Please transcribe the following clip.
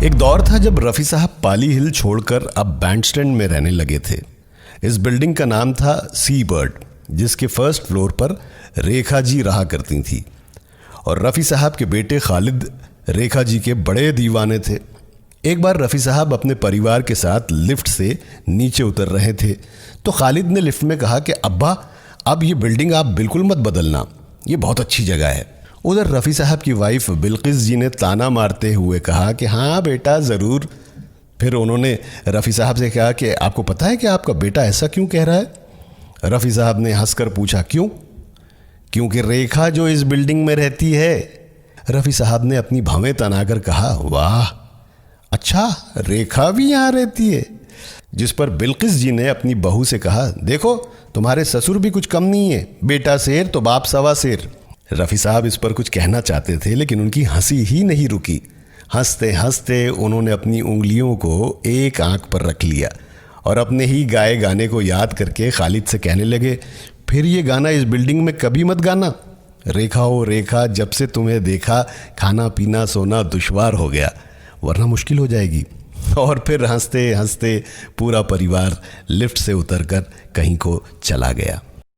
एक दौर था जब रफ़ी साहब पाली हिल छोड़कर अब बैंडस्टैंड में रहने लगे थे। इस बिल्डिंग का नाम था सी बर्ड, जिसके फर्स्ट फ्लोर पर रेखा जी रहा करती थी और रफ़ी साहब के बेटे खालिद रेखा जी के बड़े दीवाने थे। एक बार रफ़ी साहब अपने परिवार के साथ लिफ्ट से नीचे उतर रहे थे तो खालिद ने लिफ्ट में कहा कि अब्बा, अब ये बिल्डिंग आप बिल्कुल मत बदलना, ये बहुत अच्छी जगह है। उधर रफ़ी साहब की वाइफ बिल्किस जी ने ताना मारते हुए कहा कि हाँ बेटा ज़रूर। फिर उन्होंने रफ़ी साहब से कहा कि आपको पता है कि आपका बेटा ऐसा क्यों कह रहा है? रफ़ी साहब ने हंसकर पूछा, क्यों? क्योंकि रेखा जो इस बिल्डिंग में रहती है। रफ़ी साहब ने अपनी भवें तनाकर कहा, वाह, अच्छा रेखा भी यहाँ रहती है। जिस पर बिल्किस जी ने अपनी बहू से कहा, देखो तुम्हारे ससुर भी कुछ कम नहीं है, बेटा शेर तो बाप सवा शेर। रफ़ी साहब इस पर कुछ कहना चाहते थे लेकिन उनकी हंसी ही नहीं रुकी। हंसते हंसते उन्होंने अपनी उंगलियों को एक आंख पर रख लिया और अपने ही गाए गाने को याद करके खालिद से कहने लगे, फिर ये गाना इस बिल्डिंग में कभी मत गाना। रेखा हो रेखा, जब से तुम्हें देखा खाना पीना सोना दुश्वार हो गया, वरना मुश्किल हो जाएगी। और फिर हंसते हंसते पूरा परिवार लिफ्ट से उतरकर कहीं को चला गया।